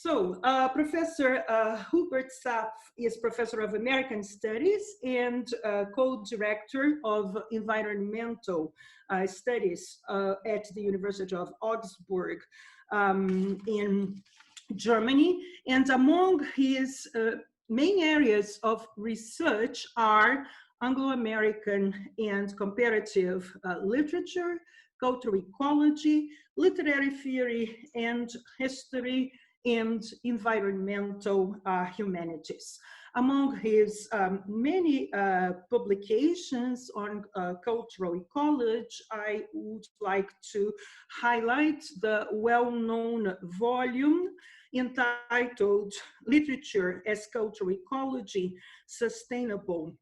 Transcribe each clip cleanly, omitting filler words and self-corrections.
Professor Hubert Zapf is Professor of American Studies and co-director of Environmental Studies at the University of Augsburg in Germany. And among his main areas of research are Anglo-American and comparative literature, cultural ecology, literary theory, and history, and environmental humanities. Among his many publications on cultural ecology, I would like to highlight the well-known volume entitled Literature as Cultural Ecology, Sustainable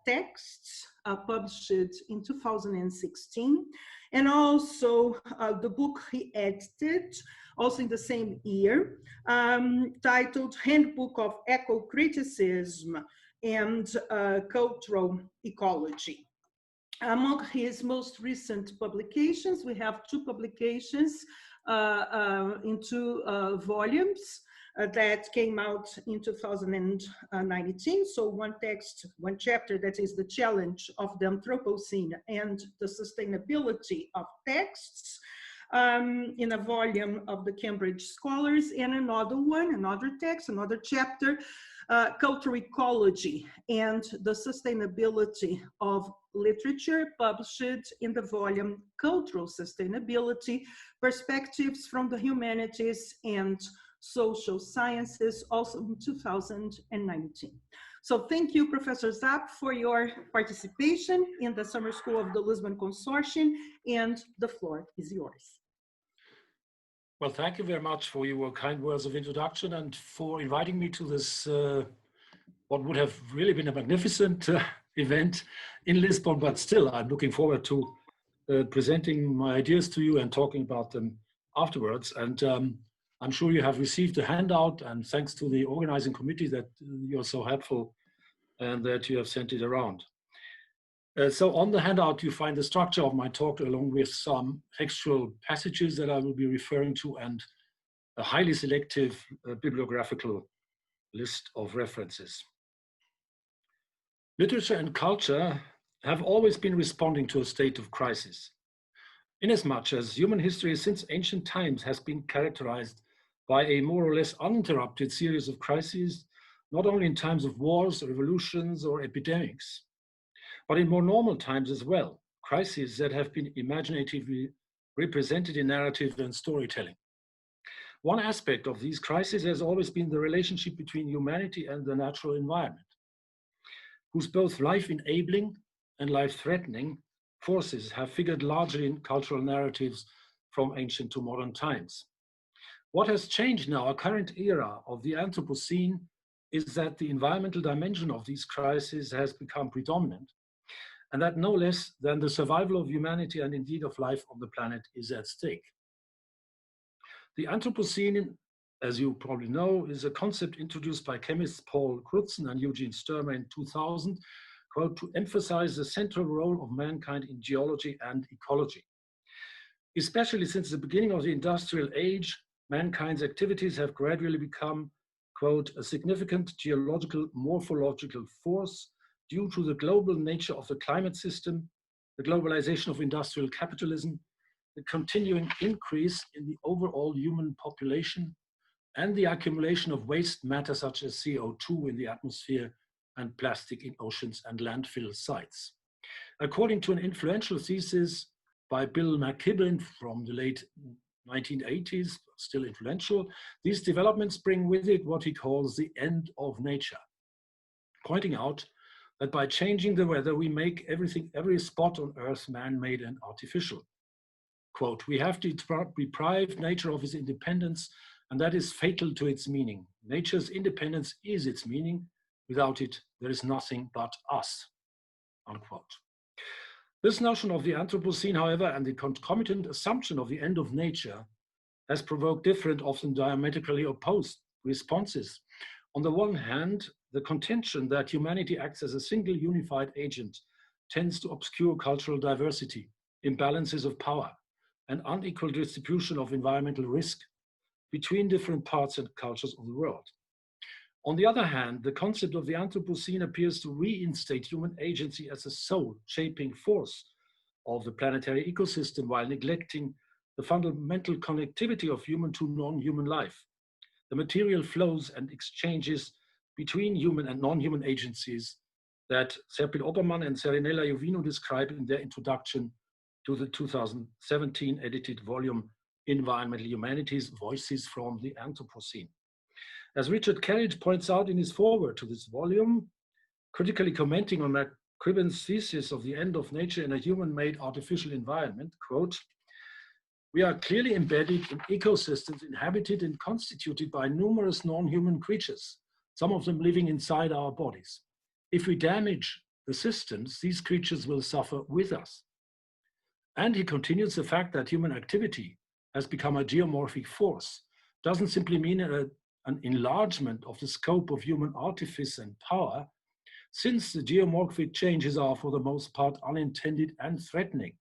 Texts, published in 2016, and also the book he edited, also in the same year, titled Handbook of Ecocriticism and Cultural Ecology. Among his most recent publications, we have two publications in two volumes that came out in 2019. So one text, one chapter, that is the challenge of the Anthropocene and the sustainability of texts, in a volume of the Cambridge Scholars, and another one, another text, another chapter, Cultural Ecology and the Sustainability of Literature, published in the volume Cultural Sustainability, Perspectives from the Humanities and Social Sciences, also in 2019. So thank you, Professor Zapf, for your participation in the Summer School of the Lisbon Consortium, and the floor is yours. Well, thank you very much for your kind words of introduction and for inviting me to this, what would have really been a magnificent event in Lisbon, but still I'm looking forward to presenting my ideas to you and talking about them afterwards. And I'm sure you have received a handout, and thanks to the organizing committee that you're so helpful and that you have sent it around. So on the handout, you find the structure of my talk along with some textual passages that I will be referring to and a highly selective bibliographical list of references. Literature and culture have always been responding to a state of crisis, inasmuch as human history since ancient times has been characterized by a more or less uninterrupted series of crises, not only in times of wars, revolutions, or epidemics, but in more normal times as well, crises that have been imaginatively represented in narrative and storytelling. One aspect of these crises has always been the relationship between humanity and the natural environment, whose both life-enabling and life-threatening forces have figured largely in cultural narratives from ancient to modern times. What has changed now, our current era of the Anthropocene, is that the environmental dimension of these crises has become predominant, and that no less than the survival of humanity and indeed of life on the planet is at stake. The Anthropocene, as you probably know, is a concept introduced by chemists Paul Crutzen and Eugene Sturmer in 2000, quote, to emphasize the central role of mankind in geology and ecology. Especially since the beginning of the industrial age, mankind's activities have gradually become, quote, a significant geological morphological force due to the global nature of the climate system, the globalization of industrial capitalism, the continuing increase in the overall human population, and the accumulation of waste matter such as CO2 in the atmosphere and plastic in oceans and landfill sites. According to an influential thesis by Bill McKibben from the late 1980s, still influential, these developments bring with it what he calls the end of nature, pointing out that by changing the weather, we make every spot on Earth man-made and artificial. Quote, we have deprived nature of its independence, and that is fatal to its meaning. Nature's independence is its meaning. Without it, there is nothing but us, unquote. This notion of the Anthropocene, however, and the concomitant assumption of the end of nature has provoked different, often diametrically opposed responses. On the one hand, the contention that humanity acts as a single unified agent tends to obscure cultural diversity, imbalances of power, and unequal distribution of environmental risk, between different parts and cultures of the world. On the other hand, the concept of the Anthropocene appears to reinstate human agency as a sole shaping force of the planetary ecosystem while neglecting the fundamental connectivity of human to non-human life, the material flows and exchanges between human and non-human agencies that Serpil Oppermann and Serinella Jovino describe in their introduction to the 2017 edited volume Environmental Humanities, Voices from the Anthropocene. As Richard Carriage points out in his foreword to this volume, critically commenting on McCribben's thesis of the end of nature in a human-made artificial environment, quote, "We are clearly embedded in ecosystems inhabited and constituted by numerous non-human creatures, some of them living inside our bodies. If we damage the systems, these creatures will suffer with us." And he continues, the fact that human activity has become a geomorphic force doesn't simply mean an enlargement of the scope of human artifice and power, since the geomorphic changes are for the most part unintended and threatening.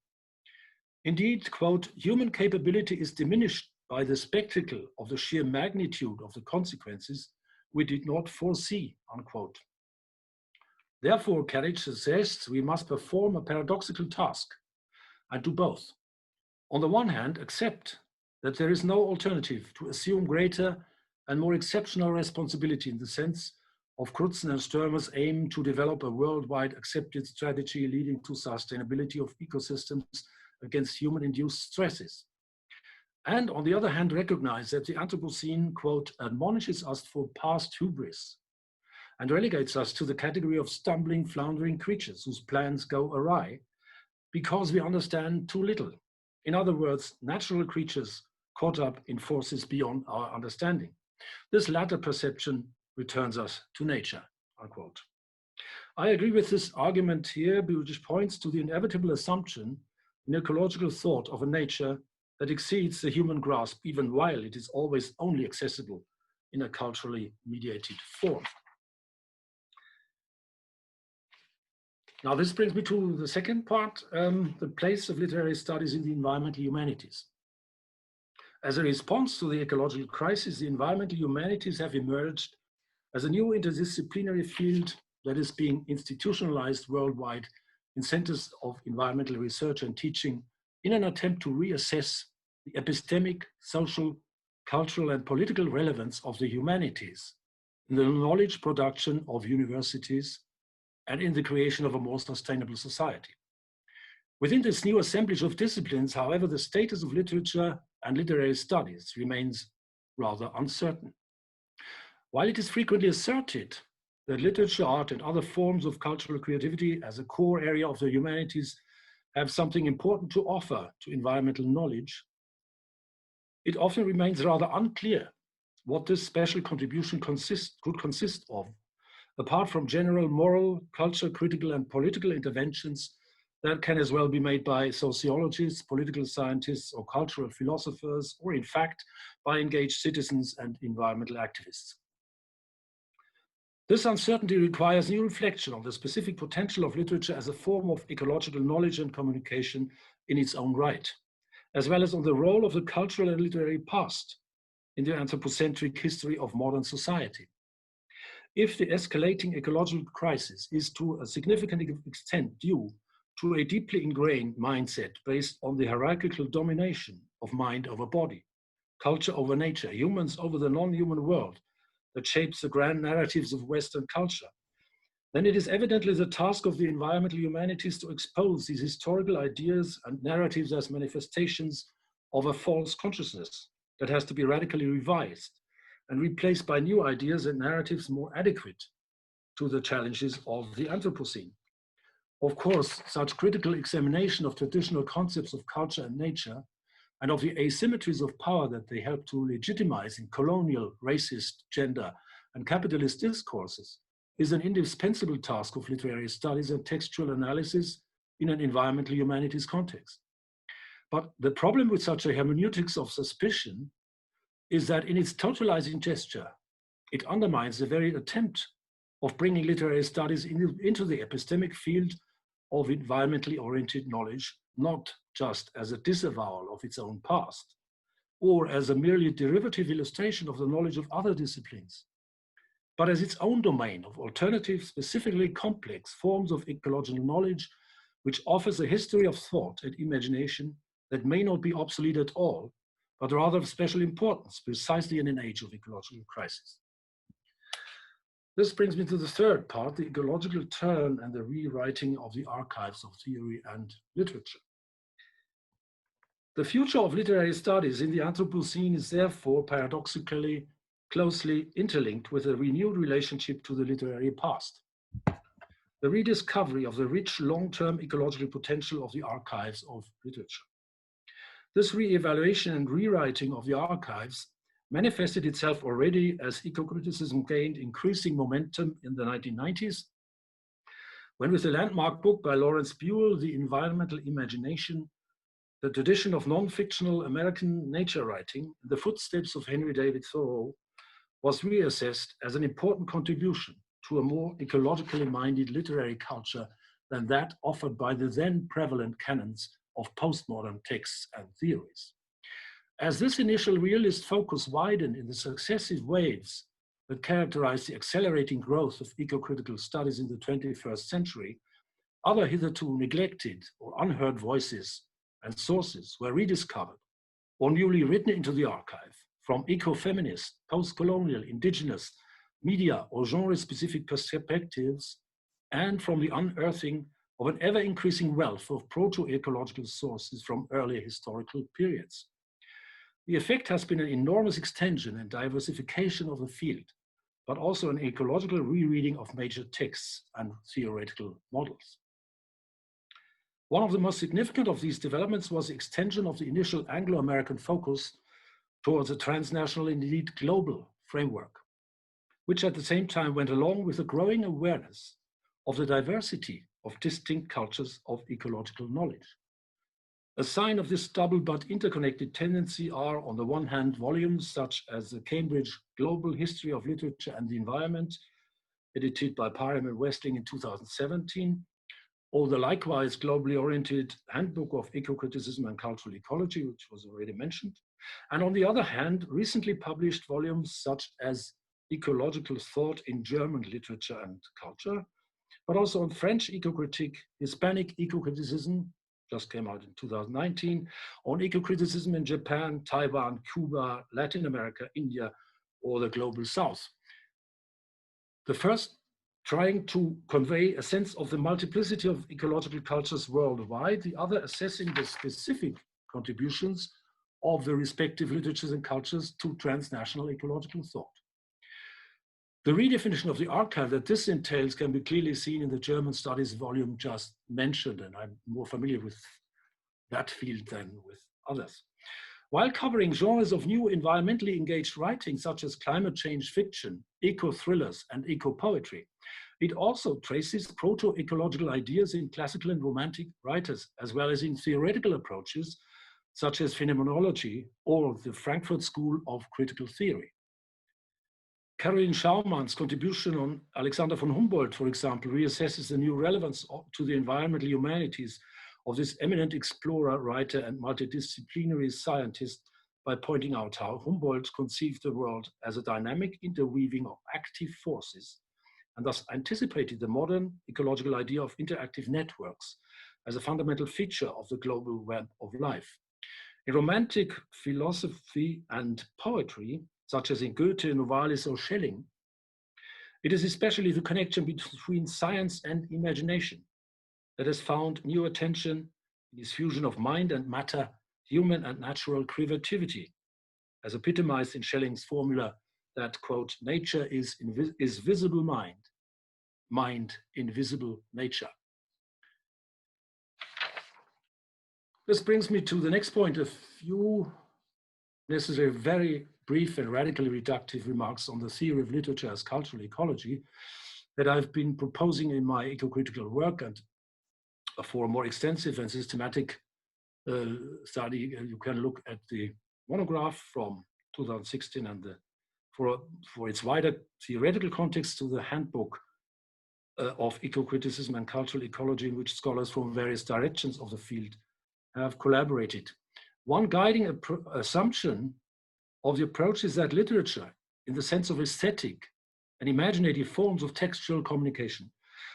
Indeed, quote, "Human capability is diminished by the spectacle of the sheer magnitude of the consequences we did not foresee," unquote. Therefore, Carriage suggests we must perform a paradoxical task and do both. On the one hand, accept that there is no alternative to assume greater and more exceptional responsibility in the sense of Crutzen and Sturmer's aim to develop a worldwide accepted strategy leading to sustainability of ecosystems against human-induced stresses. And on the other hand, recognize that the Anthropocene, quote, "admonishes us for past hubris and relegates us to the category of stumbling, floundering creatures whose plans go awry because we understand too little. In other words, natural creatures caught up in forces beyond our understanding. This latter perception returns us to nature," unquote. I agree with this argument here, which points to the inevitable assumption in ecological thought of a nature that exceeds the human grasp, even while it is always only accessible in a culturally mediated form. Now, this brings me to the second part, the place of literary studies in the environmental humanities. As a response to the ecological crisis, the environmental humanities have emerged as a new interdisciplinary field that is being institutionalized worldwide in centers of environmental research and teaching in an attempt to reassess the epistemic, social, cultural, and political relevance of the humanities in the knowledge production of universities and in the creation of a more sustainable society. Within this new assemblage of disciplines, however, the status of literature and literary studies remains rather uncertain. While it is frequently asserted that literature, art, and other forms of cultural creativity as a core area of the humanities have something important to offer to environmental knowledge, it often remains rather unclear what this special contribution could consist of, apart from general moral, culture, critical, and political interventions that can as well be made by sociologists, political scientists, or cultural philosophers, or in fact, by engaged citizens and environmental activists. This uncertainty requires new reflection on the specific potential of literature as a form of ecological knowledge and communication in its own right, as well as on the role of the cultural and literary past in the anthropocentric history of modern society. If the escalating ecological crisis is to a significant extent due to a deeply ingrained mindset based on the hierarchical domination of mind over body, culture over nature, humans over the non-human world that shapes the grand narratives of Western culture, then it is evidently the task of the environmental humanities to expose these historical ideas and narratives as manifestations of a false consciousness that has to be radically revised and replaced by new ideas and narratives more adequate to the challenges of the Anthropocene. Of course, such critical examination of traditional concepts of culture and nature and of the asymmetries of power that they help to legitimize in colonial, racist, gender, and capitalist discourses is an indispensable task of literary studies and textual analysis in an environmental humanities context. But the problem with such a hermeneutics of suspicion is that in its totalizing gesture, it undermines the very attempt of bringing literary studies into the epistemic field of environmentally oriented knowledge, not just as a disavowal of its own past, or as a merely derivative illustration of the knowledge of other disciplines, but as its own domain of alternative, specifically complex forms of ecological knowledge, which offers a history of thought and imagination that may not be obsolete at all, but rather of special importance, precisely in an age of ecological crisis. This brings me to the third part, the ecological turn and the rewriting of the archives of theory and literature. The future of literary studies in the Anthropocene is therefore paradoxically closely interlinked with a renewed relationship to the literary past. The rediscovery of the rich long-term ecological potential of the archives of literature. This re-evaluation and rewriting of the archives manifested itself already as eco-criticism gained increasing momentum in the 1990s, when with the landmark book by Lawrence Buell, The Environmental Imagination, the tradition of non-fictional American nature writing, in the footsteps of Henry David Thoreau, was reassessed as an important contribution to a more ecologically minded literary culture than that offered by the then prevalent canons of postmodern texts and theories. As this initial realist focus widened in the successive waves that characterized the accelerating growth of eco-critical studies in the 21st century, other hitherto neglected or unheard voices and sources were rediscovered or newly written into the archive, from eco-feminist, post-colonial, indigenous, media or genre-specific perspectives, and from the unearthing of an ever-increasing wealth of proto-ecological sources from earlier historical periods. The effect has been an enormous extension and diversification of the field, but also an ecological rereading of major texts and theoretical models. One of the most significant of these developments was the extension of the initial Anglo-American focus towards a transnational, indeed global framework, which at the same time went along with a growing awareness of the diversity of distinct cultures of ecological knowledge. A sign of this double but interconnected tendency are, on the one hand, volumes such as the Cambridge Global History of Literature and the Environment, edited by Parham and Westling in 2017, or the likewise globally oriented Handbook of Eco-Criticism and Cultural Ecology, which was already mentioned. And on the other hand, recently published volumes such as Ecological Thought in German Literature and Culture, but also on French eco-critique, Hispanic eco-criticism, just came out in 2019, on eco-criticism in Japan, Taiwan, Cuba, Latin America, India, or the Global South. The first trying to convey a sense of the multiplicity of ecological cultures worldwide, the other assessing the specific contributions of the respective literatures and cultures to transnational ecological thought. The redefinition of the archive that this entails can be clearly seen in the German studies volume just mentioned, and I'm more familiar with that field than with others. While covering genres of new environmentally engaged writing, such as climate change fiction, eco-thrillers, and eco-poetry, it also traces proto-ecological ideas in classical and romantic writers, as well as in theoretical approaches, such as phenomenology or the Frankfurt School of Critical Theory. Caroline Schaumann's contribution on Alexander von Humboldt, for example, reassesses the new relevance to the environmental humanities of this eminent explorer, writer, and multidisciplinary scientist by pointing out how Humboldt conceived the world as a dynamic interweaving of active forces, and thus anticipated the modern ecological idea of interactive networks as a fundamental feature of the global web of life. In romantic philosophy and poetry, such as in Goethe, Novalis, or Schelling, it is especially the connection between science and imagination that has found new attention in this fusion of mind and matter, human and natural creativity, as epitomized in Schelling's formula that, quote, nature is visible mind, mind invisible nature. This brings me to the next point, a few necessary, very brief and radically reductive remarks on the theory of literature as cultural ecology that I've been proposing in my eco-critical work. And for a more extensive and systematic study, you can look at the monograph from 2016 and for its wider theoretical context to the handbook of eco-criticism and cultural ecology, in which scholars from various directions of the field have collaborated. One guiding assumption of the approach is that literature, in the sense of aesthetic and imaginative forms of textual communication,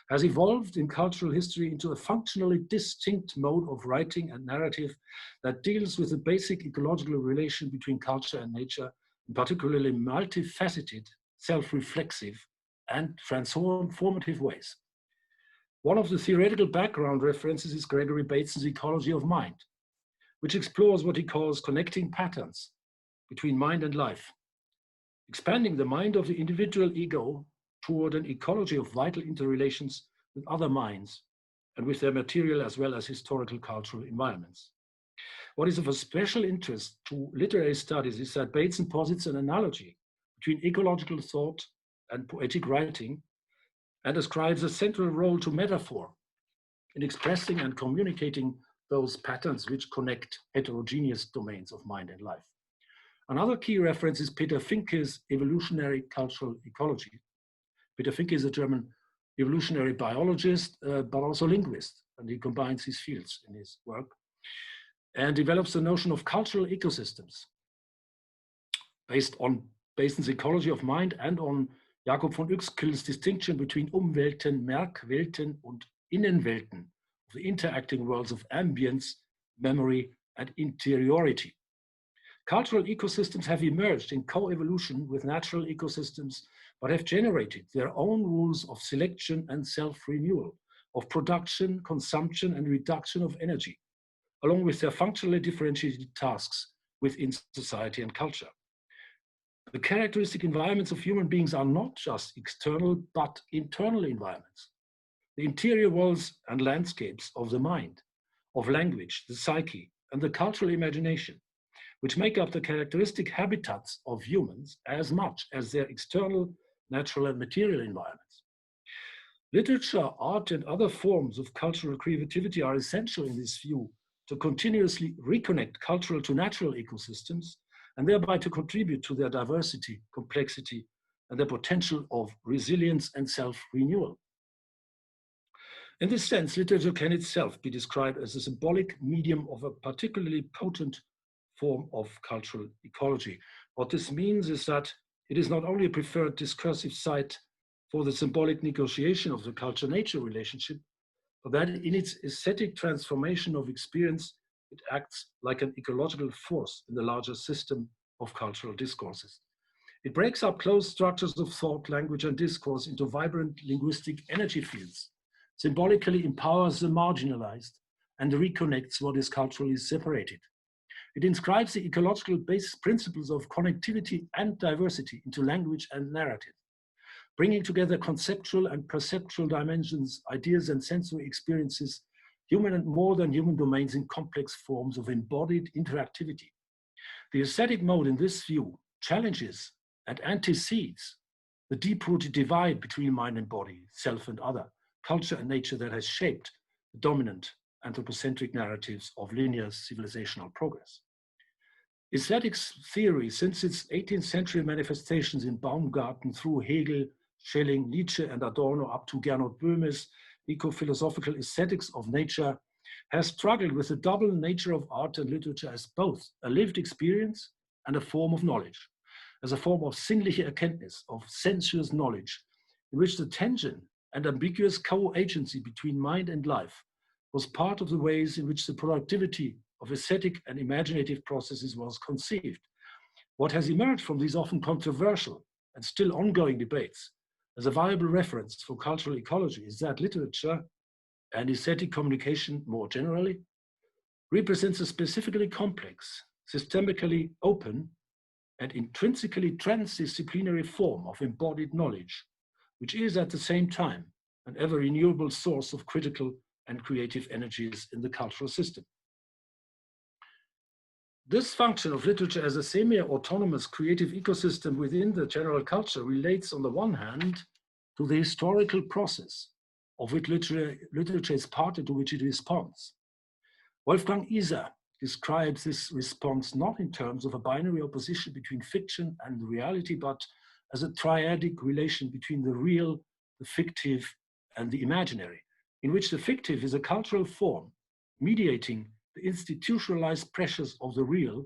has evolved in cultural history into a functionally distinct mode of writing and narrative that deals with the basic ecological relation between culture and nature, in particularly multifaceted, self-reflexive, and transformative ways. One of the theoretical background references is Gregory Bateson's Ecology of Mind, which explores what he calls connecting patterns between mind and life, expanding the mind of the individual ego toward an ecology of vital interrelations with other minds and with their material as well as historical cultural environments. What is of a special interest to literary studies is that Bateson posits an analogy between ecological thought and poetic writing and ascribes a central role to metaphor in expressing and communicating those patterns which connect heterogeneous domains of mind and life. Another key reference is Peter Finke's evolutionary cultural ecology. Peter Finke is a German evolutionary biologist, but also linguist, and he combines these fields in his work and develops the notion of cultural ecosystems based on Bateson's Ecology of Mind and on Jakob von Uexküll's distinction between Umwelten, Merkwelten und Innenwelten, the interacting worlds of ambience, memory, and interiority. Cultural ecosystems have emerged in co-evolution with natural ecosystems, but have generated their own rules of selection and self-renewal, of production, consumption, and reduction of energy, along with their functionally differentiated tasks within society and culture. The characteristic environments of human beings are not just external, but internal environments. The interior worlds and landscapes of the mind, of language, the psyche, and the cultural imagination, which make up the characteristic habitats of humans as much as their external, natural, and material environments. Literature, art, and other forms of cultural creativity are essential in this view to continuously reconnect cultural to natural ecosystems and thereby to contribute to their diversity, complexity, and their potential of resilience and self-renewal. In this sense, literature can itself be described as a symbolic medium of a particularly potent form of cultural ecology. What this means is that it is not only a preferred discursive site for the symbolic negotiation of the culture-nature relationship, but that in its aesthetic transformation of experience, it acts like an ecological force in the larger system of cultural discourses. It breaks up closed structures of thought, language, and discourse into vibrant linguistic energy fields, symbolically empowers the marginalized, and reconnects what is culturally separated. It inscribes the ecological base principles of connectivity and diversity into language and narrative, bringing together conceptual and perceptual dimensions, ideas and sensory experiences, human and more than human domains in complex forms of embodied interactivity. The aesthetic mode in this view challenges and antecedes the deep-rooted divide between mind and body, self and other, culture and nature that has shaped the dominant anthropocentric narratives of linear civilizational progress. Aesthetics theory, since its 18th century manifestations in Baumgarten through Hegel, Schelling, Nietzsche, and Adorno up to Gernot Böhme's eco-philosophical aesthetics of nature, has struggled with the double nature of art and literature as both a lived experience and a form of knowledge, as a form of sinnliche Erkenntnis, of sensuous knowledge, in which the tension and ambiguous co-agency between mind and life was part of the ways in which the productivity of aesthetic and imaginative processes was conceived. What has emerged from these often controversial and still ongoing debates as a viable reference for cultural ecology is that literature and aesthetic communication more generally represents a specifically complex, systemically open, and intrinsically transdisciplinary form of embodied knowledge, which is at the same time an ever renewable source of critical and creative energies in the cultural system. This function of literature as a semi-autonomous creative ecosystem within the general culture relates on the one hand to the historical process of which literature is part and to which it responds. Wolfgang Iser describes this response not in terms of a binary opposition between fiction and reality, but as a triadic relation between the real, the fictive, and the imaginary, in which the fictive is a cultural form mediating the institutionalized pressures of the real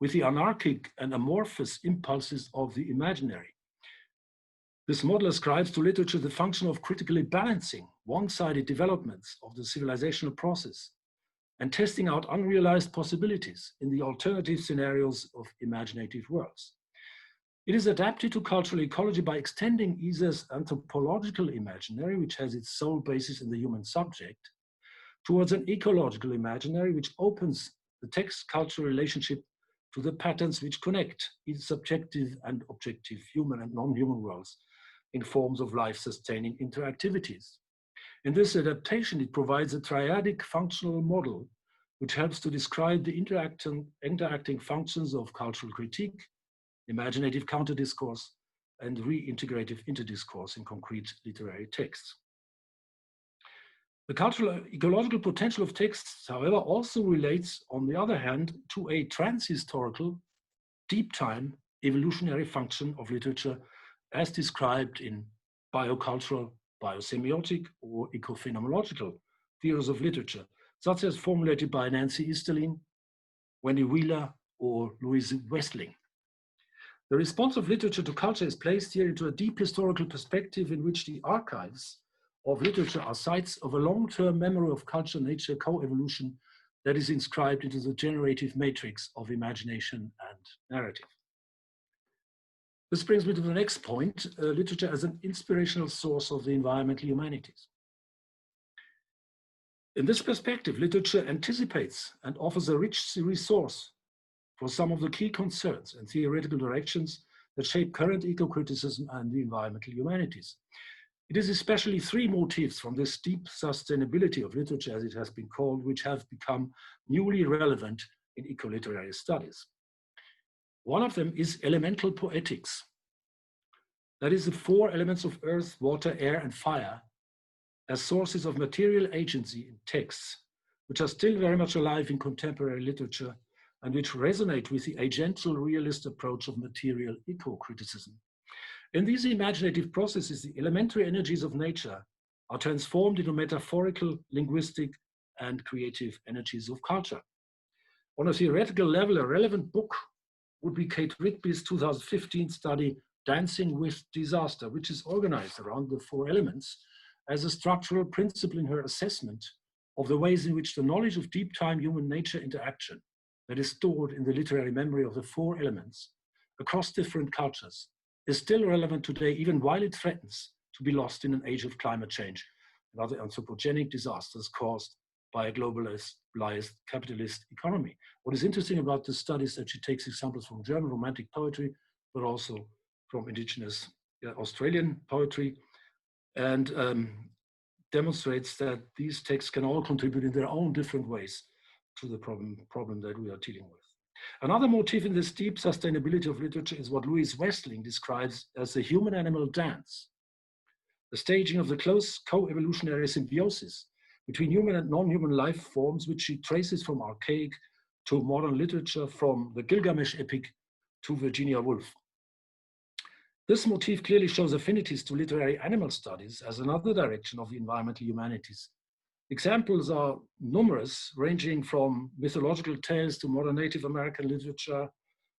with the anarchic and amorphous impulses of the imaginary. This model ascribes to literature the function of critically balancing one-sided developments of the civilizational process and testing out unrealized possibilities in the alternative scenarios of imaginative worlds. It is adapted to cultural ecology by extending either's anthropological imaginary, which has its sole basis in the human subject, towards an ecological imaginary, which opens the text-cultural relationship to the patterns which connect its subjective and objective human and non-human worlds in forms of life-sustaining interactivities. In this adaptation, it provides a triadic functional model which helps to describe the interacting functions of cultural critique, imaginative counter-discourse, and reintegrative interdiscourse in concrete literary texts. The cultural ecological potential of texts, however, also relates, on the other hand, to a transhistorical, deep-time evolutionary function of literature as described in biocultural, biosemiotic, or ecophenomenological theories of literature, such as formulated by Nancy Easterling, Wendy Wheeler, or Louise Westling. The response of literature to culture is placed here into a deep historical perspective in which the archives of literature are sites of a long-term memory of culture-nature co-evolution that is inscribed into the generative matrix of imagination and narrative. This brings me to the next point, literature as an inspirational source of the environmental humanities. In this perspective, literature anticipates and offers a rich resource for some of the key concerns and theoretical directions that shape current eco-criticism and the environmental humanities. It is especially three motifs from this deep sustainability of literature, as it has been called, which have become newly relevant in eco-literary studies. One of them is elemental poetics. That is the four elements of earth, water, air, and fire as sources of material agency in texts, which are still very much alive in contemporary literature and which resonate with the agential realist approach of material eco-criticism. In these imaginative processes, the elementary energies of nature are transformed into metaphorical, linguistic, and creative energies of culture. On a theoretical level, a relevant book would be Kate Rigby's 2015 study, Dancing with Disaster, which is organized around the four elements as a structural principle in her assessment of the ways in which the knowledge of deep time human nature interaction that is stored in the literary memory of the four elements across different cultures is still relevant today, even while it threatens to be lost in an age of climate change and other anthropogenic disasters caused by a globalized capitalist economy. What is interesting about this study is that she takes examples from German Romantic poetry, but also from indigenous Australian poetry, and demonstrates that these texts can all contribute in their own different ways to the problem that we are dealing with. Another motif in this deep sustainability of literature is what Louise Westling describes as the human-animal dance, the staging of the close co-evolutionary symbiosis between human and non-human life forms, which she traces from archaic to modern literature, from the Gilgamesh epic to Virginia Woolf. This motif clearly shows affinities to literary animal studies as another direction of the environmental humanities. Examples are numerous, ranging from mythological tales to modern Native American literature,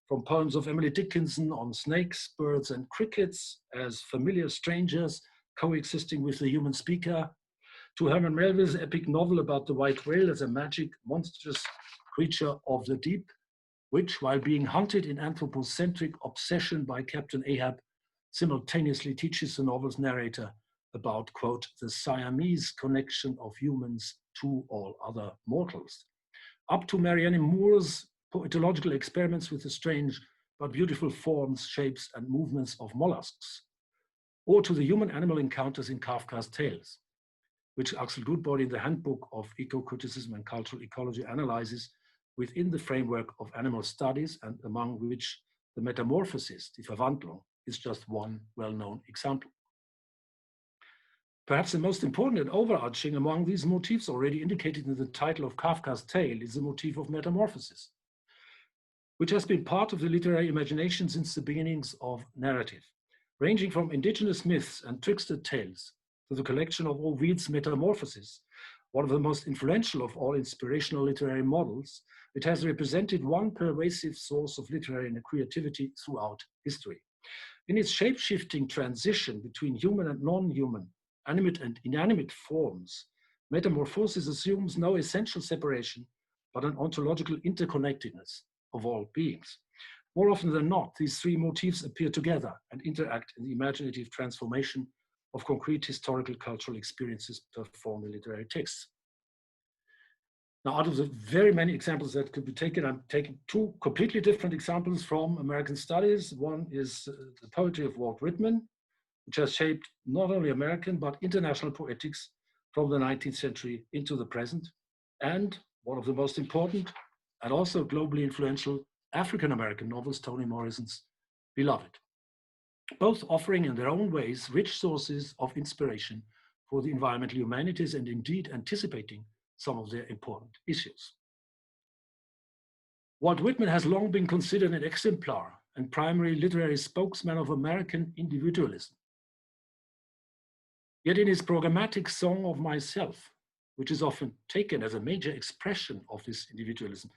from poems of Emily Dickinson on snakes, birds, and crickets as familiar strangers coexisting with the human speaker, to Herman Melville's epic novel about the white whale as a magic, monstrous creature of the deep, which, while being hunted in anthropocentric obsession by Captain Ahab, simultaneously teaches the novel's narrator about, quote, the Siamese connection of humans to all other mortals, up to Marianne Moore's poetological experiments with the strange but beautiful forms, shapes, and movements of mollusks, or to the human-animal encounters in Kafka's tales, which Axel Goodbody in the Handbook of Eco-Criticism and Cultural Ecology analyzes within the framework of animal studies, and among which the metamorphosis, die Verwandlung, is just one well-known example. Perhaps the most important and overarching among these motifs already indicated in the title of Kafka's tale is the motif of metamorphosis, which has been part of the literary imagination since the beginnings of narrative, ranging from indigenous myths and trickster tales to the collection of Ovid's Metamorphoses. one of the most influential of all inspirational literary models, it has represented one pervasive source of literary creativity throughout history. In its shape-shifting transition between human and non-human, animate and inanimate forms, metamorphosis assumes no essential separation, but an ontological interconnectedness of all beings. More often than not, these three motifs appear together and interact in the imaginative transformation of concrete historical cultural experiences performed in literary texts. Now, out of the very many examples that could be taken, I'm taking two completely different examples from American studies. One is the poetry of Walt Whitman, which has shaped not only American, but international poetics from the 19th century into the present, and one of the most important and also globally influential African-American novels, Toni Morrison's Beloved, both offering in their own ways rich sources of inspiration for the environmental humanities and indeed anticipating some of their important issues. Walt Whitman has long been considered an exemplar and primary literary spokesman of American individualism. Yet in his programmatic Song of Myself, which is often taken as a major expression of this individualism,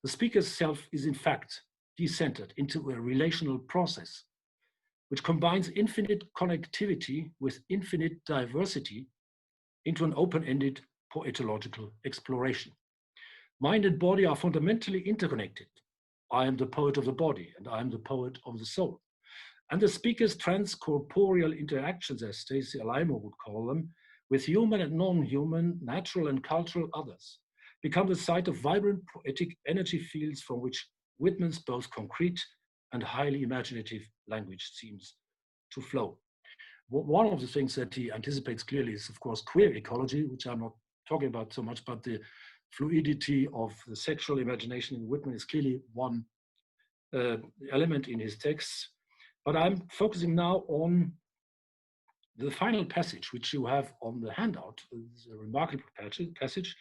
the speaker's self is in fact decentered into a relational process which combines infinite connectivity with infinite diversity into an open-ended poetological exploration. Mind and body are fundamentally interconnected. I am the poet of the body, and I am the poet of the soul. And the speaker's transcorporeal interactions, as Stacey Alaimo would call them, with human and non-human, natural and cultural others, become the site of vibrant poetic energy fields from which Whitman's both concrete and highly imaginative language seems to flow. One of the things that he anticipates clearly is, of course, queer ecology, which I'm not talking about so much, but the fluidity of the sexual imagination in Whitman is clearly one element in his texts. But I'm focusing now on the final passage, which you have on the handout. It's a remarkable passage,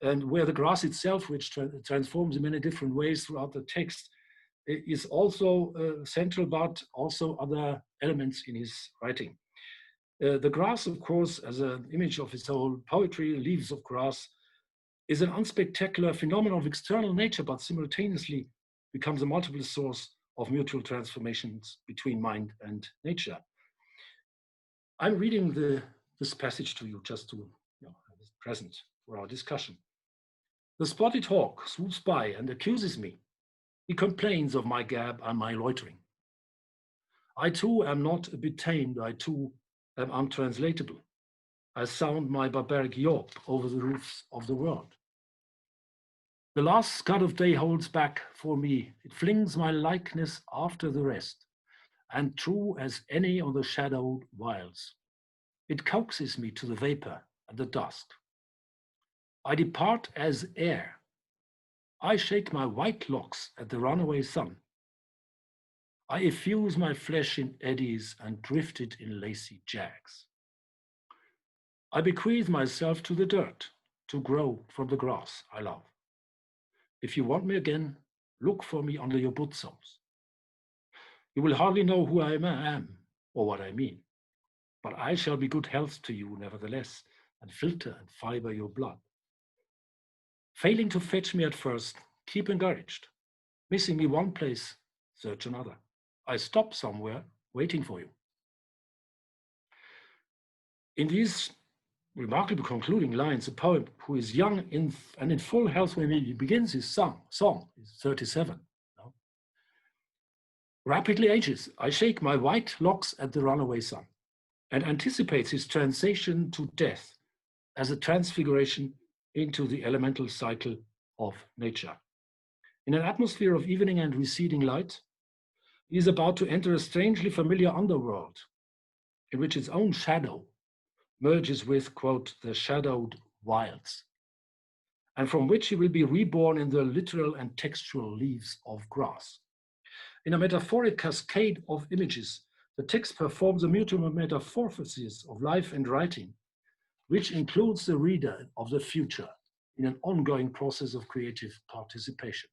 and where the grass itself, which transforms in many different ways throughout the text, is also central, but also other elements in his writing. The grass, of course, as an image of his whole poetry, leaves of grass, is an unspectacular phenomenon of external nature, but simultaneously becomes a multiple source of mutual transformations between mind and nature. I'm reading this passage to you just to have it present for our discussion. The spotted hawk swoops by and accuses me. He complains of my gab and my loitering. I too am not a bit tamed, I too am untranslatable. I sound my barbaric yawp over the roofs of the world. The last scud of day holds back for me. It flings my likeness after the rest, and true as any on the shadowed wilds. It coaxes me to the vapor and the dusk. I depart as air. I shake my white locks at the runaway sun. I effuse my flesh in eddies and drift it in lacy jags. I bequeath myself to the dirt to grow from the grass I love. If you want me again, look for me under your boot soles. You will hardly know who I am or what I mean, but I shall be good health to you nevertheless, and filter and fiber your blood. Failing to fetch me at first, keep encouraged. Missing me one place, search another. I stop somewhere waiting for you. In these remarkable concluding lines, a poet who is young and in full health when he begins his song, he's 37, rapidly ages. I shake my white locks at the runaway sun, and anticipates his transition to death as a transfiguration into the elemental cycle of nature. In an atmosphere of evening and receding light, he is about to enter a strangely familiar underworld in which his own shadow merges with, quote, the shadowed wilds, and from which he will be reborn in the literal and textual leaves of grass. In a metaphoric cascade of images, the text performs a mutual metamorphosis of life and writing, which includes the reader of the future in an ongoing process of creative participation.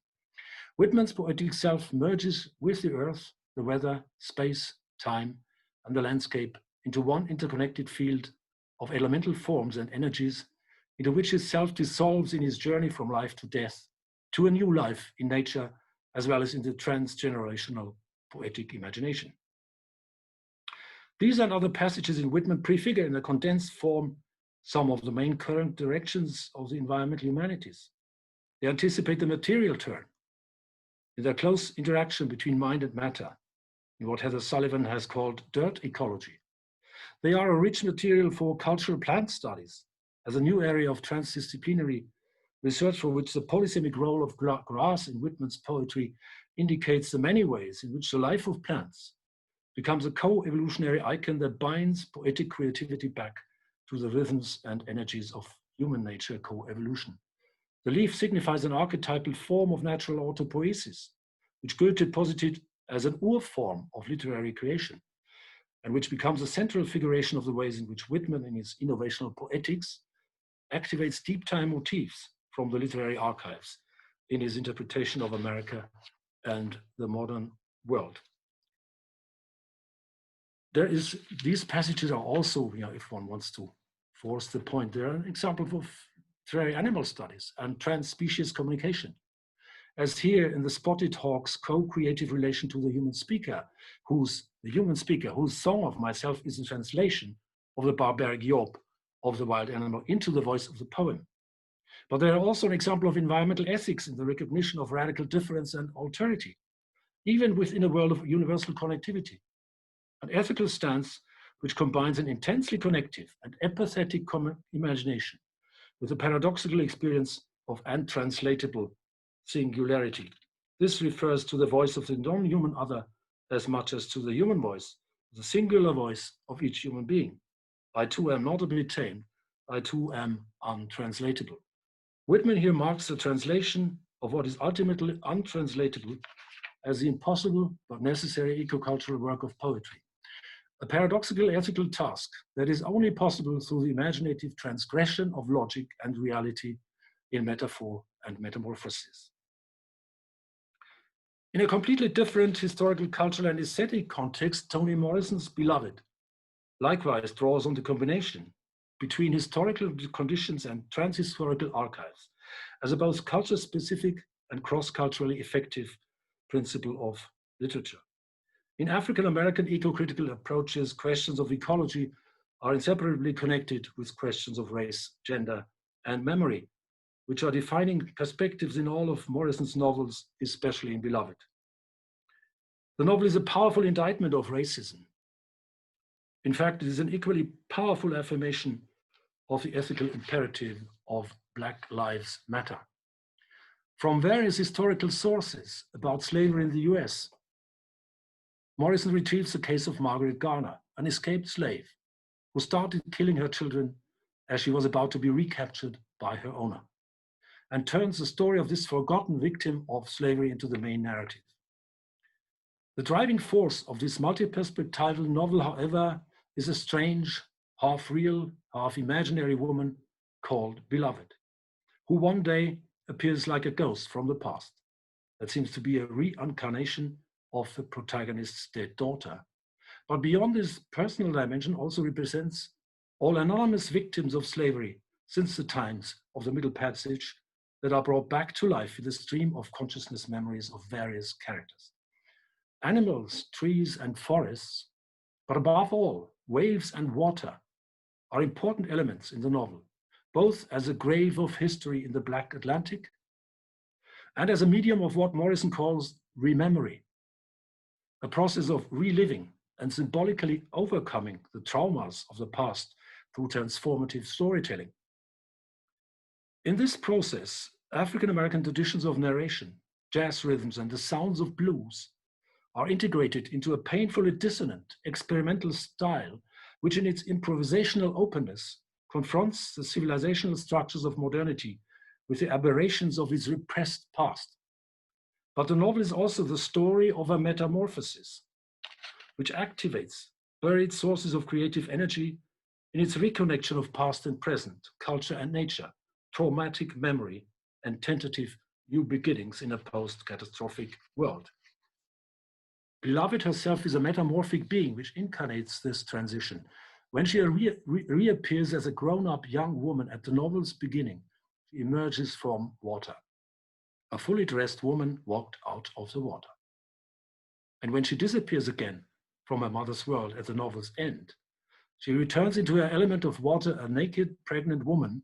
Whitman's poetic self merges with the earth, the weather, space, time, and the landscape into one interconnected field of elemental forms and energies into which his self dissolves in his journey from life to death, to a new life in nature, as well as in the transgenerational poetic imagination. These and other passages in Whitman prefigure in a condensed form some of the main current directions of the environmental humanities. They anticipate the material turn in their close interaction between mind and matter, in what Heather Sullivan has called dirt ecology. They are a rich material for cultural plant studies as a new area of transdisciplinary research for which the polysemic role of grass in Whitman's poetry indicates the many ways in which the life of plants becomes a co-evolutionary icon that binds poetic creativity back to the rhythms and energies of human nature co-evolution. The leaf signifies an archetypal form of natural autopoiesis, which Goethe posited as an urform of literary creation, and which becomes a central figuration of the ways in which Whitman, in his innovational poetics, activates deep time motifs from the literary archives in his interpretation of America and the modern world. These passages are also, if one wants to force the point, they're an example of literary animal studies and trans-species communication. As here in the spotted hawk's co-creative relation to the human speaker, whose song of myself is a translation of the barbaric yawp of the wild animal into the voice of the poem. But they are also an example of environmental ethics in the recognition of radical difference and alterity, even within a world of universal connectivity. An ethical stance which combines an intensely connective and empathetic imagination with a paradoxical experience of untranslatable singularity. This refers to the voice of the non-human other as much as to the human voice, the singular voice of each human being. I too am not to be tamed, I too am untranslatable. Whitman here marks the translation of what is ultimately untranslatable as the impossible but necessary ecocultural work of poetry. A paradoxical ethical task that is only possible through the imaginative transgression of logic and reality in metaphor and metamorphosis. In a completely different historical, cultural, and aesthetic context, Toni Morrison's Beloved likewise draws on the combination between historical conditions and transhistorical archives as a both culture-specific and cross-culturally effective principle of literature. In African-American eco-critical approaches, questions of ecology are inseparably connected with questions of race, gender, and memory, which are defining perspectives in all of Morrison's novels, especially in Beloved. The novel is a powerful indictment of racism. In fact, it is an equally powerful affirmation of the ethical imperative of Black Lives Matter. From various historical sources about slavery in the US, Morrison retrieves the case of Margaret Garner, an escaped slave who started killing her children as she was about to be recaptured by her owner, and turns the story of this forgotten victim of slavery into the main narrative. The driving force of this multi-perspectival novel, however, is a strange, half-real, half-imaginary woman called Beloved, who one day appears like a ghost from the past that seems to be a reincarnation of the protagonist's dead daughter. But beyond this personal dimension also represents all anonymous victims of slavery since the times of the Middle Passage that are brought back to life in the stream of consciousness memories of various characters. Animals, trees, and forests, but above all, waves and water are important elements in the novel, both as a grave of history in the Black Atlantic and as a medium of what Morrison calls rememory, a process of reliving and symbolically overcoming the traumas of the past through transformative storytelling. In this process, African-American traditions of narration, jazz rhythms, and the sounds of blues are integrated into a painfully dissonant experimental style, which in its improvisational openness confronts the civilizational structures of modernity with the aberrations of its repressed past. But the novel is also the story of a metamorphosis, which activates buried sources of creative energy in its reconnection of past and present, culture and nature, traumatic memory, and tentative new beginnings in a post-catastrophic world. Beloved herself is a metamorphic being which incarnates this transition When she reappears as a grown-up young woman at the novel's beginning, she emerges from water. A fully dressed woman walked out of the water. And when she disappears again from her mother's world at the novel's end, she returns into her element of water, a naked, pregnant woman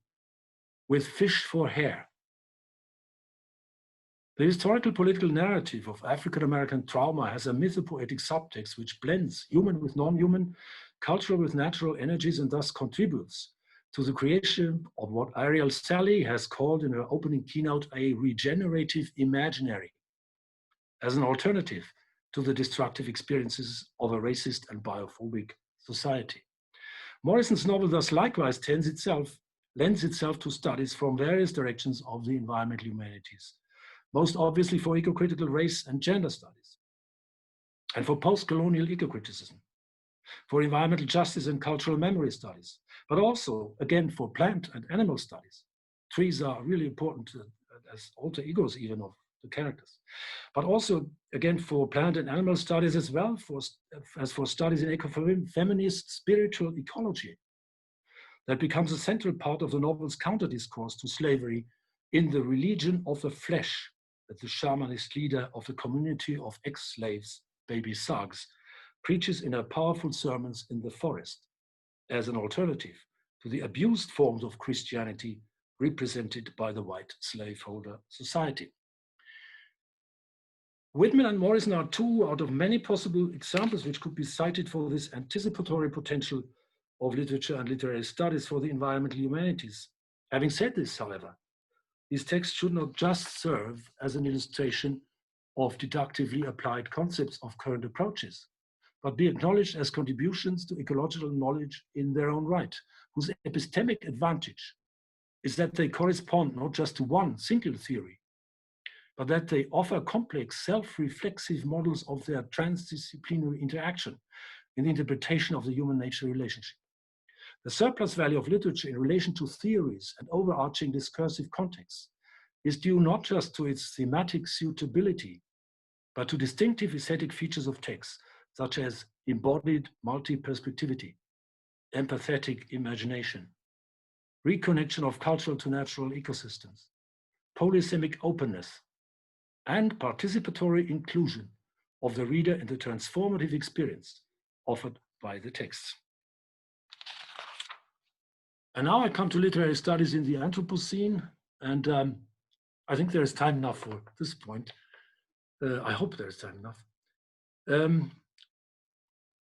with fish for hair. The historical political narrative of African-American trauma has a mythopoetic subtext which blends human with non-human, cultural with natural energies, and thus contributes to the creation of what Ariel Sally has called in her opening keynote a regenerative imaginary, as an alternative to the destructive experiences of a racist and biophobic society. Morrison's novel thus likewise lends itself to studies from various directions of the environmental humanities, most obviously for eco-critical race and gender studies, and for post-colonial eco-criticism, for environmental justice and cultural memory studies, but also, again, for plant and animal studies. Trees are really important as alter egos even of the characters, but also, again, for plant and animal studies as well as for studies in ecofeminist spiritual ecology. That becomes a central part of the novel's counter-discourse to slavery in The Religion of the Flesh, that the shamanist leader of the community of ex-slaves, Baby Suggs, preaches in her powerful sermons in the forest as an alternative to the abused forms of Christianity represented by the white slaveholder society. Whitman and Morrison are two out of many possible examples which could be cited for this anticipatory potential of literature and literary studies for the environmental humanities. Having said this, however, these texts should not just serve as an illustration of deductively applied concepts of current approaches, but be acknowledged as contributions to ecological knowledge in their own right, whose epistemic advantage is that they correspond not just to one single theory, but that they offer complex self-reflexive models of their transdisciplinary interaction in the interpretation of the human-nature relationship. The surplus value of literature in relation to theories and overarching discursive contexts is due not just to its thematic suitability, but to distinctive aesthetic features of text, such as embodied multi-perspectivity, empathetic imagination, reconnection of cultural to natural ecosystems, polysemic openness, and participatory inclusion of the reader in the transformative experience offered by the texts. And now I come to literary studies in the Anthropocene, and I think there is time enough for this point. I hope there is time enough.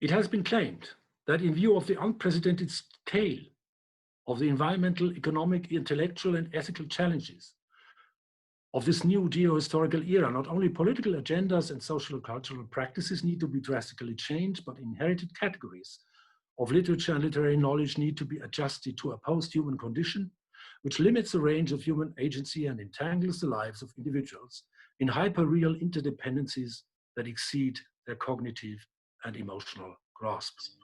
It has been claimed that in view of the unprecedented scale of the environmental, economic, intellectual, and ethical challenges of this new geohistorical era, not only political agendas and social cultural practices need to be drastically changed, but inherited categories of literature and literary knowledge need to be adjusted to a post-human condition, which limits the range of human agency and entangles the lives of individuals in hyper-real interdependencies that exceed their cognitive and emotional grasps.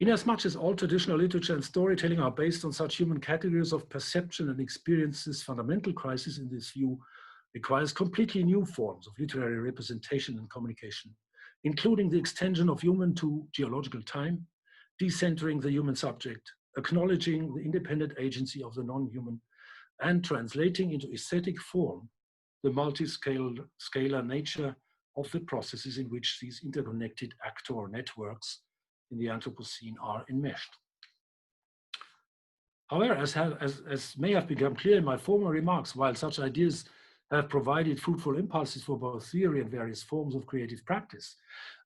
Inasmuch as all traditional literature and storytelling are based on such human categories of perception and experience, this fundamental crisis in this view requires completely new forms of literary representation and communication, including the extension of human to geological time, decentering the human subject, acknowledging the independent agency of the non-human, and translating into aesthetic form the multi-scalar nature of the processes in which these interconnected actor networks in the Anthropocene are enmeshed. However, as may have become clear in my former remarks, while such ideas have provided fruitful impulses for both theory and various forms of creative practice,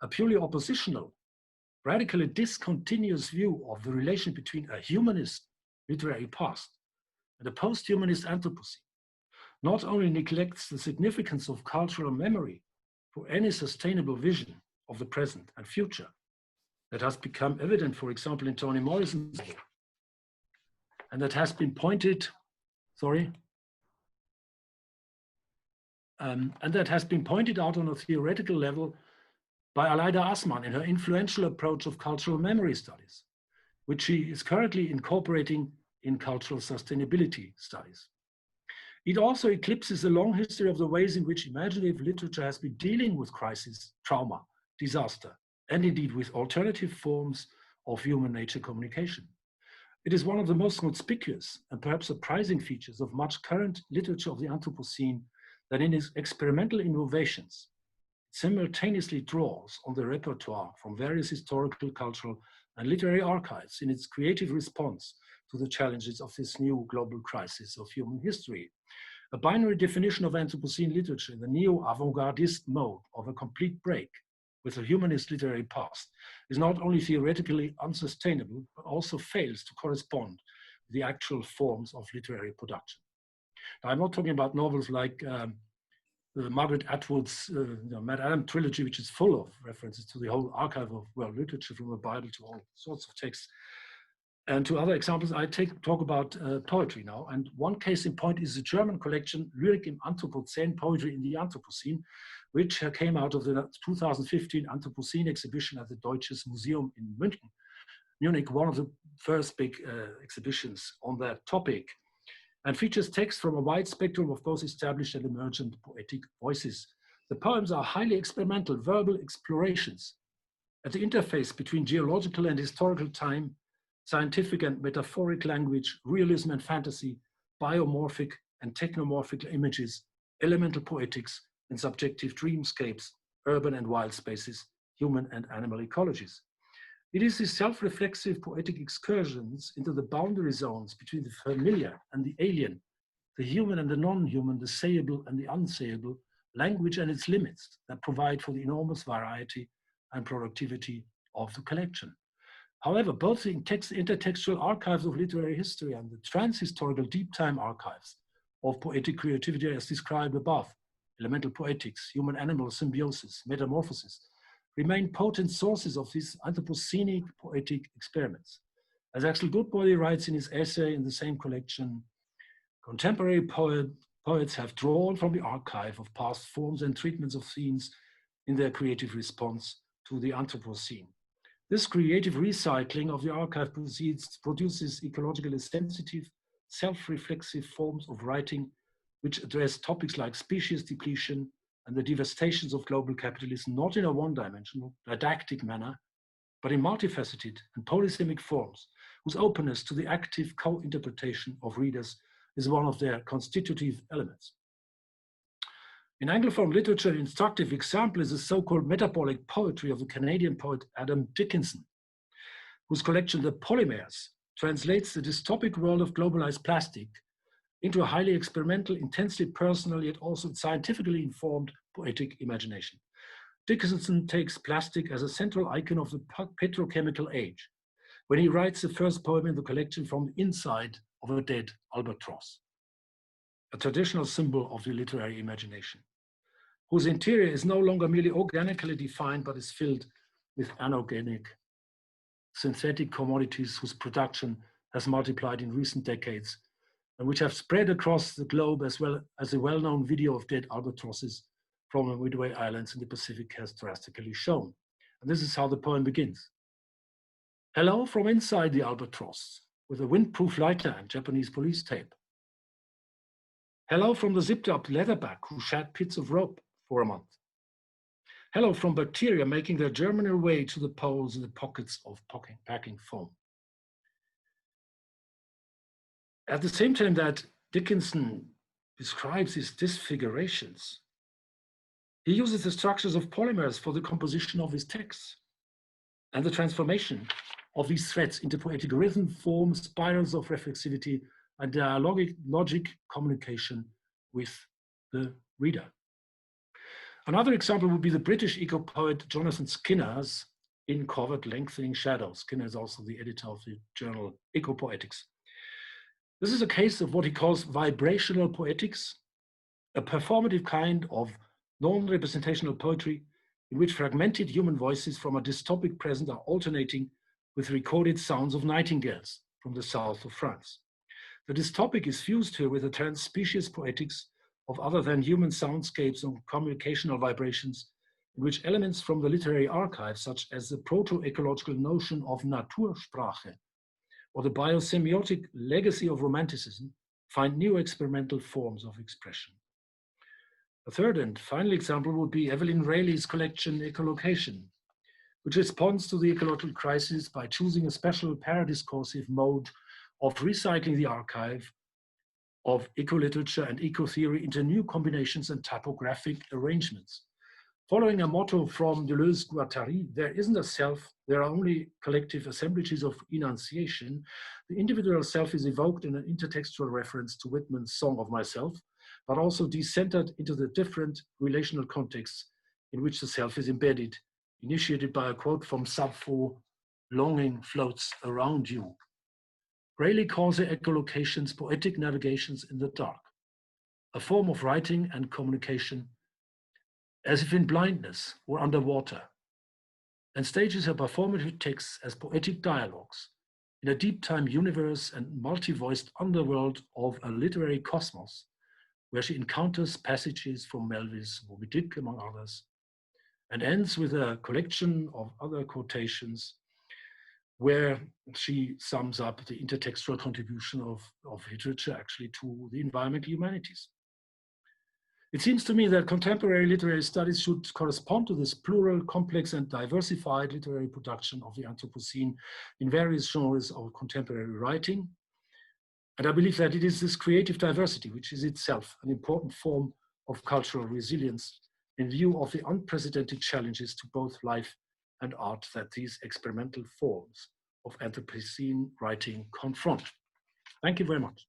a purely oppositional, radically discontinuous view of the relation between a humanist literary past and a post-humanist Anthropocene not only neglects the significance of cultural memory for any sustainable vision of the present and future that has become evident, for example, in Toni Morrison's book, and that has been pointed, and that has been pointed out on a theoretical level by Aleida Assmann in her influential approach of cultural memory studies, which she is currently incorporating in cultural sustainability studies. It also eclipses the long history of the ways in which imaginative literature has been dealing with crisis, trauma, disaster, and indeed with alternative forms of human-nature communication. It is one of the most conspicuous and perhaps surprising features of much current literature of the Anthropocene that in its experimental innovations, it simultaneously draws on the repertoire from various historical, cultural, and literary archives in its creative response to the challenges of this new global crisis of human history. A binary definition of Anthropocene literature in the neo-avant-gardist mode of a complete break with a humanist literary past is not only theoretically unsustainable, but also fails to correspond with the actual forms of literary production. Now, I'm not talking about novels like Margaret Atwood's Mad Adam trilogy, which is full of references to the whole archive of world literature, from the Bible to all sorts of texts. And to other examples, I talk about poetry now. And one case in point is the German collection Lyrik im Anthropocene, Poetry in the Anthropocene, which came out of the 2015 Anthropocene exhibition at the Deutsches Museum in Munich, one of the first big exhibitions on that topic, and features texts from a wide spectrum of both established and emergent poetic voices. The poems are highly experimental, verbal explorations at the interface between geological and historical time, scientific and metaphoric language, realism and fantasy, biomorphic and technomorphic images, elemental poetics, and subjective dreamscapes, urban and wild spaces, human and animal ecologies. It is these self-reflexive poetic excursions into the boundary zones between the familiar and the alien, the human and the non-human, the sayable and the unsayable, language and its limits that provide for the enormous variety and productivity of the collection. However, both the intertextual archives of literary history and the transhistorical deep time archives of poetic creativity as described above, elemental poetics, human-animal symbiosis, metamorphosis, remain potent sources of these anthropocenic poetic experiments. As Axel Goodbody writes in his essay in the same collection, contemporary poets have drawn from the archive of past forms and treatments of themes in their creative response to the Anthropocene. This creative recycling of the archive produces ecologically sensitive, self-reflexive forms of writing which address topics like species depletion and the devastations of global capitalism, not in a one-dimensional, didactic manner, but in multifaceted and polysemic forms, whose openness to the active co-interpretation of readers is one of their constitutive elements. In Anglophone literature, an instructive example is the so-called metabolic poetry of the Canadian poet Adam Dickinson, whose collection, The Polymers, translates the dystopic world of globalized plastic into a highly experimental, intensely personal, yet also scientifically informed poetic imagination. Dickinson takes plastic as a central icon of the petrochemical age, when he writes the first poem in the collection from the inside of a dead albatross, a traditional symbol of the literary imagination, whose interior is no longer merely organically defined, but is filled with anorganic, synthetic commodities whose production has multiplied in recent decades and which have spread across the globe, as well as the well-known video of dead albatrosses from the Midway Islands in the Pacific has drastically shown. And this is how the poem begins. Hello from inside the albatross, with a windproof lighter and Japanese police tape. Hello from the zipped-up leatherback who shat bits of rope for a month. Hello from bacteria making their germinal way to the poles in the pockets of packing foam. At the same time that Dickinson describes his disfigurations, he uses the structures of polymers for the composition of his texts and the transformation of these threads into poetic rhythm, form, spirals of reflexivity, and dialogic logic communication with the reader. Another example would be the British eco-poet Jonathan Skinner's In Covert Lengthening Shadows. Skinner is also the editor of the journal Ecopoetics. This is a case of what he calls vibrational poetics, a performative kind of non-representational poetry in which fragmented human voices from a dystopic present are alternating with recorded sounds of nightingales from the south of France. The dystopic is fused here with the trans-species poetics of other than human soundscapes and communicational vibrations, in which elements from the literary archive, such as the proto-ecological notion of Natursprache or the biosemiotic legacy of Romanticism, find new experimental forms of expression. A third and final example would be Evelyn Rayleigh's collection Ecolocation, which responds to the ecological crisis by choosing a special paradiscursive mode of recycling the archive of eco-literature and eco-theory into new combinations and typographic arrangements. Following a motto from Deleuze-Guattari, there isn't a self, there are only collective assemblages of enunciation. The individual self is evoked in an intertextual reference to Whitman's Song of Myself, but also decentered into the different relational contexts in which the self is embedded, initiated by a quote from Sappho, "Longing floats around you." Rayleigh calls the echolocations poetic navigations in the dark, a form of writing and communication as if in blindness or underwater, and stages her performative texts as poetic dialogues in a deep time universe and multi-voiced underworld of a literary cosmos, where she encounters passages from Melville's Moby Dick, among others, and ends with a collection of other quotations where she sums up the intertextual contribution of literature actually to the environmental humanities. It seems to me that contemporary literary studies should correspond to this plural, complex, and diversified literary production of the Anthropocene in various genres of contemporary writing. And I believe that it is this creative diversity, which is itself an important form of cultural resilience in view of the unprecedented challenges to both life and art that these experimental forms of Anthropocene writing confront. Thank you very much.